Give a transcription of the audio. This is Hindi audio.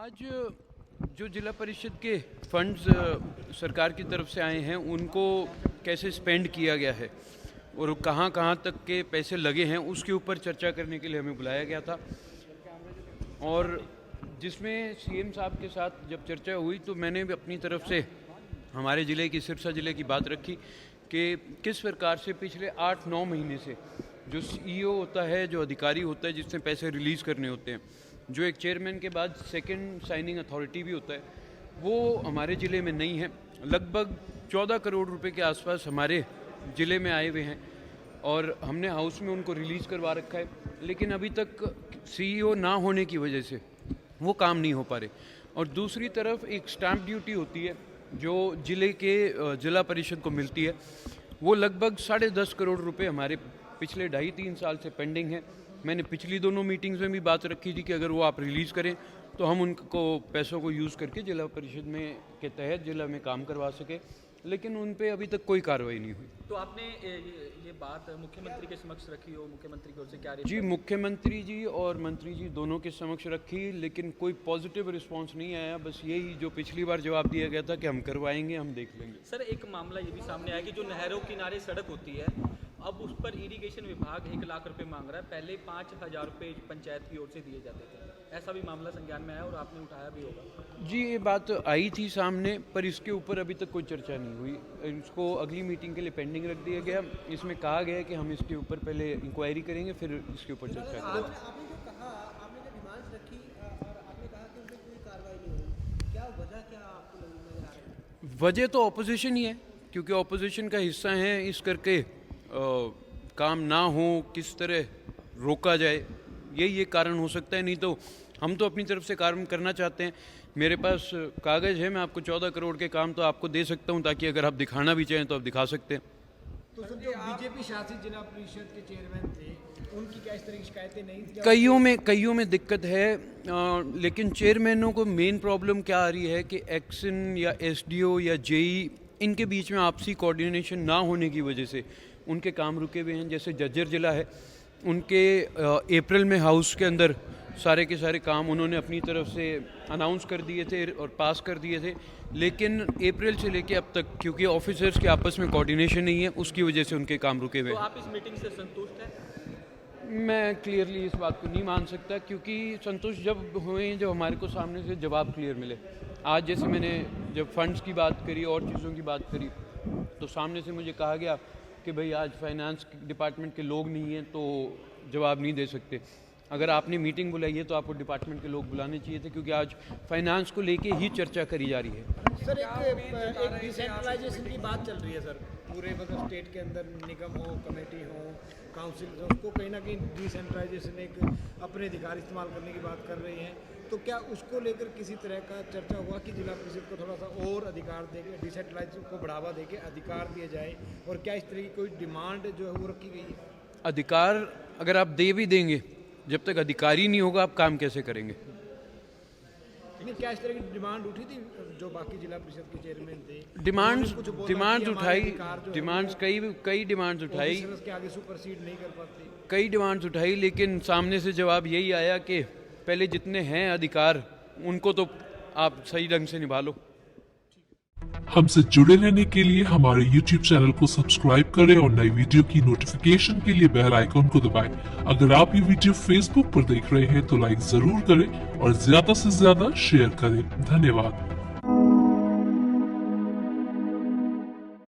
आज जो जिला परिषद के फंड्स सरकार की तरफ से आए हैं उनको कैसे स्पेंड किया गया है और कहाँ कहाँ तक के पैसे लगे हैं उसके ऊपर चर्चा करने के लिए हमें बुलाया गया था। और जिसमें सीएम साहब के साथ जब चर्चा हुई तो मैंने भी अपनी तरफ से हमारे ज़िले की सिरसा ज़िले की बात रखी कि किस प्रकार से पिछले 8-9 महीने से जो सीईओ होता है, जो अधिकारी होता है जिसने पैसे रिलीज़ करने होते हैं, जो एक चेयरमैन के बाद सेकंड साइनिंग अथॉरिटी भी होता है, वो हमारे ज़िले में नहीं है। लगभग 14 करोड़ रुपए के आसपास हमारे ज़िले में आए हुए हैं और हमने हाउस में उनको रिलीज़ करवा रखा है, लेकिन अभी तक सीईओ ना होने की वजह से वो काम नहीं हो पा रहे। और दूसरी तरफ एक स्टैंप ड्यूटी होती है जो ज़िले के जिला परिषद को मिलती है, वो लगभग 10.5 करोड़ रुपए हमारे पिछले 2.5-3 साल से पेंडिंग है। मैंने पिछली दोनों मीटिंग्स में भी बात रखी थी कि अगर वो आप रिलीज़ करें तो हम उनको पैसों को यूज़ करके जिला परिषद में के तहत जिला में काम करवा सके, लेकिन उन पे अभी तक कोई कार्रवाई नहीं हुई। तो आपने ये बात मुख्यमंत्री के समक्ष रखी हो, मुख्यमंत्री की ओर से क्या जी, मुख्यमंत्री जी और मंत्री जी दोनों के समक्ष रखी, लेकिन कोई पॉजिटिव रिस्पांस नहीं आया। बस यही जो पिछली बार जवाब दिया गया था कि हम करवाएंगे, हम देख लेंगे। सर, एक मामला ये भी सामने आया कि जो नहरों किनारे सड़क होती है, अब उस पर इरिगेशन विभाग 1 लाख रुपए मांग रहा है। पहले 5,000 रुपये पंचायत की ओर से दिए जाते थे। ऐसा भी मामला संज्ञान में आया और आपने उठाया भी होगा। जी, ये बात आई थी सामने, पर इसके ऊपर अभी तक कोई चर्चा नहीं हुई। इसको अगली मीटिंग के लिए पेंडिंग रख दिया गया। इसमें कहा गया है कि हम इसके ऊपर पहले इंक्वायरी करेंगे, फिर इसके ऊपर चर्चा करेंगे। आपने जो कहा, आपने जो डिमांड्स रखी और आपने कहा कि उनमें कोई कार्रवाई नहीं हुई, क्या वजह क्या आपको नजर आ रही है? वजह तो ऑपोजिशन ही है, क्योंकि ऑपोजिशन का हिस्सा है इस करके काम ना हो, किस तरह रोका जाए, यही एक कारण हो सकता है। नहीं तो हम तो अपनी तरफ से काम करना चाहते हैं। मेरे पास कागज़ है, मैं आपको 14 करोड़ के काम तो आपको दे सकता हूं, ताकि अगर आप दिखाना भी चाहें तो आप दिखा सकते हैं। तो सर, जो बीजेपी शासित जिला परिषद के चेयरमैन थे, उनकी क्या इस तरह की शिकायतें नहीं थी? कईयों में दिक्कत है, लेकिन चेयरमैनों को मेन प्रॉब्लम क्या आ रही है कि एक्शन या एसडीओ या जेई इनके बीच में आपसी कोऑर्डिनेशन ना होने की वजह से उनके काम रुके हुए हैं। जैसे जज्जर जिला है, उनके अप्रैल में हाउस के अंदर सारे के सारे काम उन्होंने अपनी तरफ से अनाउंस कर दिए थे और पास कर दिए थे, लेकिन अप्रैल से लेके अब तक क्योंकि ऑफिसर्स के आपस में कोऑर्डिनेशन नहीं है, उसकी वजह से उनके काम रुके हुए तो हैं। आप इस मीटिंग से संतुष्ट हैं? मैं क्लियरली इस बात को नहीं मान सकता, क्योंकि संतुष्ट जब हुए जब हमारे को सामने से जवाब क्लियर मिले। आज जैसे मैंने जब फंड्स की बात करी और चीज़ों की बात करी तो सामने से मुझे कहा गया कि भाई आज फाइनेंस डिपार्टमेंट के लोग नहीं हैं तो जवाब नहीं दे सकते। अगर आपने मीटिंग बुलाई है तो आपको डिपार्टमेंट के लोग बुलाने चाहिए थे, क्योंकि आज फाइनेंस को लेके ही चर्चा करी जा रही है। सर, एक डिसेंट्रलाइजेशन की बात चल रही है सर, पूरे मतलब स्टेट के अंदर निगम हो, कमेटी हो, काउंसिल हो, उसको कहीं ना कहीं डिसेंट्रलाइजेशन एक अपने अधिकार इस्तेमाल करने की बात कर रही हैं। तो क्या उसको लेकर किसी तरह का चर्चा हुआ कि जिला परिषद को थोड़ा सा और अधिकार देके डिसेंट्रलाइजेशन को बढ़ावा देके अधिकार दिए जाए, और क्या इस तरह की कोई डिमांड जो है वो रखी गई है? अधिकार अगर आप दे भी देंगे, जब तक अधिकारी नहीं होगा आप काम कैसे करेंगे? नहीं, क्या इस तरह की डिमांड उठी थी जो बाकी जिला परिषद के चेयरमैन थे? डिमांड्स उन्होंने कुछ बोला डिमांड्स कि हमारे उठाई, अधिकार जो है डिमांड्स कई डिमांड्स उठाई, ऑफिसर्स के आगे सुपरसीड नहीं कर पाती। कई डिमांड्स उठाई, लेकिन सामने से जवाब यही आया कि पहले जितने हैं अधिकार उनको तो आप सही ढंग से निभा लो। हमसे जुड़े रहने के लिए हमारे YouTube चैनल को सब्सक्राइब करें और नई वीडियो की नोटिफिकेशन के लिए बेल आइकन को दबाएं। अगर आप ये वीडियो Facebook पर देख रहे हैं तो लाइक जरूर करें और ज्यादा से ज्यादा शेयर करें। धन्यवाद।